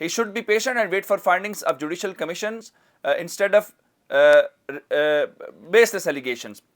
He should be patient and wait for findings of judicial commissions instead of baseless allegations।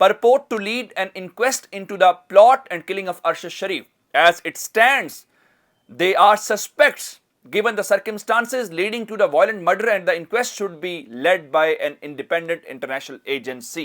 purport to lead an inquest into the plot and killing of Arshad Sharif. As it stands, they are suspects given the circumstances leading to the violent murder, and the inquest should be led by an independent international agency.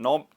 9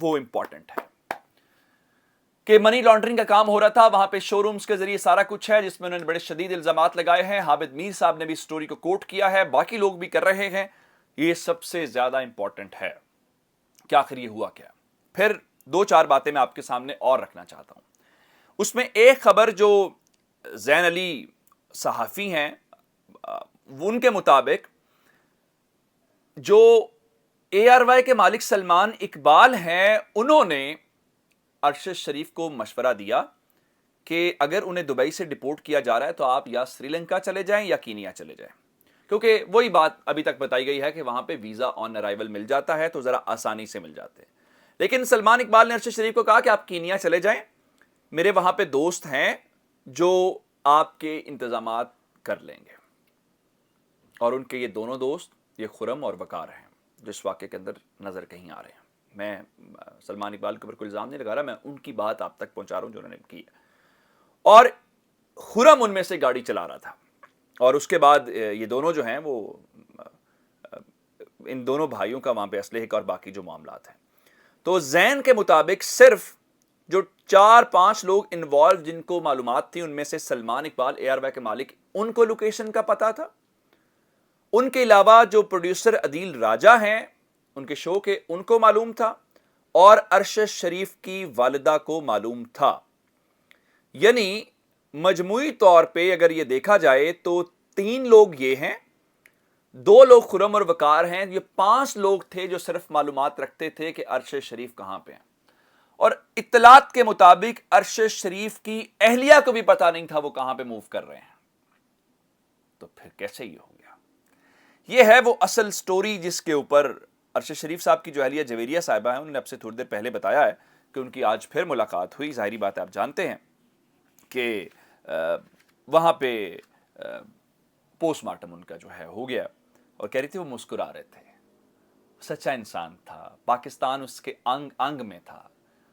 وہ important ہے کہ money laundering کا کام ہو رہا تھا وہاں پہ شو rooms کے ذریعے سارا کچھ ہے جس میں انہوں نے بڑے شدید الزامات لگائے ہیں. حامد میر صاحب نے بھی سٹوری کو کوٹ کیا ہے, باقی لوگ بھی کر رہے ہیں. یہ سب سے زیادہ امپورٹنٹ ہے کہ آخر یہ ہوا کیا. پھر 2-4 باتیں میں آپ کے سامنے اور رکھنا چاہتا ہوں. اس میں ایک خبر جو زین علی صحافی ہیں ان کے مطابق جو اے آر وائی کے مالک سلمان اقبال ہیں انہوں نے ارشد شریف کو مشورہ دیا کہ اگر انہیں دبئی سے ڈپورٹ کیا جا رہا ہے تو آپ یا سری لنکا چلے جائیں یا کینیا چلے جائیں, کیونکہ وہی بات ابھی تک بتائی گئی ہے کہ وہاں پہ ویزا آن ارائیول مل جاتا ہے تو ذرا آسانی سے مل جاتے ہیں. لیکن سلمان اقبال نے ارشد شریف کو کہا کہ آپ کینیا چلے جائیں, میرے وہاں پہ دوست ہیں جو آپ کے انتظامات کر لیں گے. اور ان کے یہ دونوں دوست یہ خرم اور وقار ہیں جو اس واقعے کے اندر نظر کہیں آ رہے ہیں. میں سلمان اقبال کے اوپر کوئی الزام نہیں لگا رہا, میں ان کی بات آپ تک پہنچا رہا ہوں جو انہوں نے کی ہے. اور خرم ان میں سے گاڑی چلا رہا تھا اور اس کے بعد یہ دونوں جو ہیں وہ ان دونوں بھائیوں کا وہاں پہ اسلحے کا اور باقی جو معاملات ہیں. تو زین کے مطابق صرف جو 4-5 لوگ انوالو جن کو معلومات تھی ان میں سے سلمان اقبال اے آر وائی کے مالک ان کو لوکیشن کا پتا تھا. ان کے علاوہ جو پروڈیوسر عدیل راجہ ہیں ان کے شو کے ان کو معلوم تھا اور ارشد شریف کی والدہ کو معلوم تھا. یعنی مجموعی طور پہ اگر یہ دیکھا جائے تو 3 لوگ یہ ہیں, 2 لوگ خرم اور وقار ہیں, یہ 5 لوگ تھے جو صرف معلومات رکھتے تھے کہ ارشد شریف کہاں پہ ہیں. اور اطلاعات کے مطابق ارشد شریف کی اہلیہ کو بھی پتا نہیں تھا وہ کہاں پہ موو کر رہے ہیں. تو پھر کیسے یہ ہو گیا؟ یہ ہے وہ اصل سٹوری جس کے اوپر ارشد شریف صاحب کی جو اہلیہ جویریہ صاحبہ ہیں انہوں نے اب سے تھوڑی دیر پہلے بتایا ہے کہ ان کی آج پھر ملاقات ہوئی. ظاہری بات ہے آپ جانتے ہیں کہ وہاں پہ پوسٹ مارٹم ان کا جو ہے ہو گیا اور کہہ رہی تھی وہ مسکرا رہے تھے. سچا انسان تھا, پاکستان اس کے انگ انگ میں تھا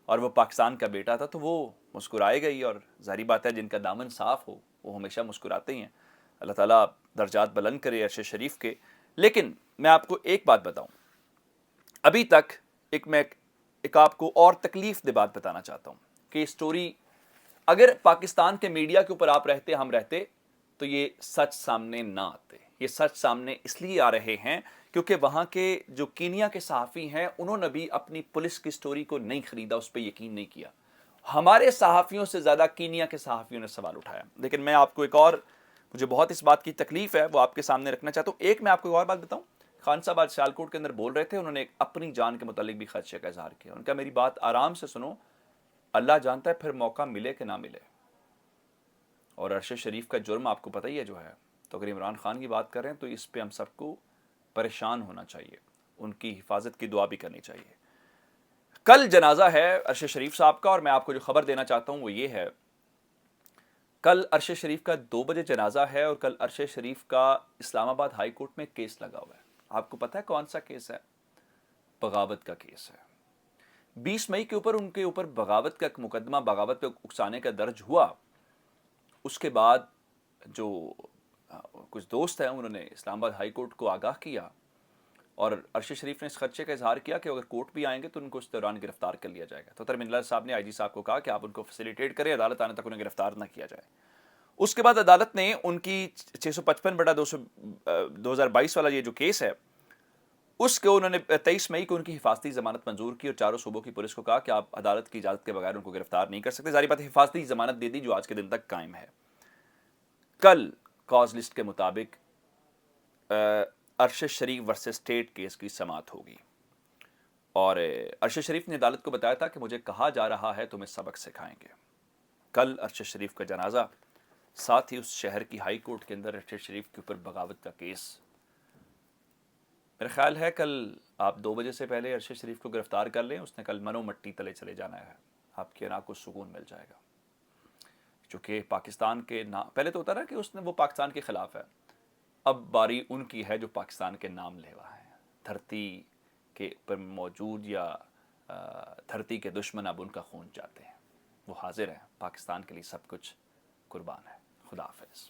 اور وہ پاکستان کا بیٹا تھا تو وہ مسکرائے گئی. اور ظاہری بات ہے جن کا دامن صاف ہو وہ ہمیشہ مسکراتے ہی ہیں. اللہ تعالیٰ درجات بلند کرے ارشد شریف کے. لیکن میں آپ کو ایک بات بتاؤں, ابھی تک میں ایک آپ کو اور تکلیف دہ بات بتانا چاہتا ہوں کہ یہ سٹوری اگر پاکستان کے میڈیا کے اوپر آپ رہتے ہم رہتے تو یہ سچ سامنے نہ آتے. یہ سچ سامنے اس لیے آ رہے ہیں کیونکہ وہاں کے جو کینیا کے صحافی ہیں انہوں نے بھی اپنی پولیس کی سٹوری کو نہیں خریدا, اس پہ یقین نہیں کیا. ہمارے صحافیوں سے زیادہ کینیا کے صحافیوں نے سوال اٹھایا. لیکن میں آپ کو ایک اور, مجھے بہت اس بات کی تکلیف ہے وہ آپ کے سامنے رکھنا چاہتا ہوں. ایک میں آپ کو ایک اور بات بتاؤں, خان صاحب آج سیالکوٹ کے اندر بول رہے تھے, انہوں نے اپنی جان کے متعلق بھی خدشے کا اظہار کیا. ان کا میری بات آرام سے سنو, اللہ جانتا ہے پھر موقع ملے کہ نہ ملے. اور ارشد شریف کا جرم آپ کو پتہ ہی ہے جو ہے, تو اگر عمران خان کی بات کریں تو اس پہ ہم سب کو پریشان ہونا چاہیے, ان کی حفاظت کی دعا بھی کرنی چاہیے. کل جنازہ ہے ارشد شریف صاحب کا اور میں آپ کو جو خبر دینا چاہتا ہوں وہ یہ ہے, کل ارشد شریف کا 2 بجے جنازہ ہے اور کل ارشد شریف کا اسلام آباد ہائی کورٹ میں کیس لگا ہوا ہے. آپ کو پتہ ہے کون سا کیس ہے؟ بغاوت کا کیس ہے. 20 مئی کے اوپر ان کے اوپر بغاوت کا ایک مقدمہ, بغاوت پہ اکسانے کا درج ہوا. اس کے بعد جو کچھ دوست ہیں انہوں نے اسلام آباد ہائی کورٹ کو آگاہ کیا اور ارشد شریف نے اس خدشے کا اظہار کیا کہ اگر کورٹ بھی آئیں گے تو ان کو اس دوران گرفتار کر لیا جائے گا. تو ترمین اللہ صاحب نے آئی جی صاحب کو کہا کہ آپ ان کو فیسیلیٹیٹ کریں, عدالت آنے تک انہیں گرفتار نہ کیا جائے. اس کے بعد عدالت نے ان کی 655/2022 والا یہ جو کیس ہے اس کو انہوں نے 23 مئی کو ان کی حفاظتی ضمانت منظور کی اور چاروں صوبوں کی پولیس کو کہا کہ آپ عدالت کی اجازت کے بغیر ان کو گرفتار نہیں کر سکتے. ظاہری بات ہے حفاظتی ضمانت دے دی جو آج کے دن تک قائم ہے. کل کاز لسٹ کے مطابق ارشد شریف ورسز اسٹیٹ کیس کی سماعت ہوگی اور ارشد شریف نے عدالت کو بتایا تھا کہ مجھے کہا جا رہا ہے تمہیں سبق سکھائیں گے. کل ارشد شریف کا جنازہ, ساتھ ہی اس شہر کی ہائی کورٹ کے اندر ارشد شریف کے اوپر بغاوت کا کیس. میرا خیال ہے کل آپ 2 بجے سے پہلے ارشد شریف کو گرفتار کر لیں, اس نے کل منو مٹی تلے چلے جانا ہے, آپ کی آنکھ کو سکون مل جائے گا. چونکہ پاکستان کے پہلے تو ہوتا نا کہ اس نے وہ پاکستان کے خلاف ہے, اب باری ان کی ہے جو پاکستان کے نام لیوا ہے. دھرتی کے پر موجود یا دھرتی کے دشمن اب ان کا خون چاہتے ہیں, وہ حاضر ہیں, پاکستان کے لیے سب کچھ قربان ہے. خدا حافظ.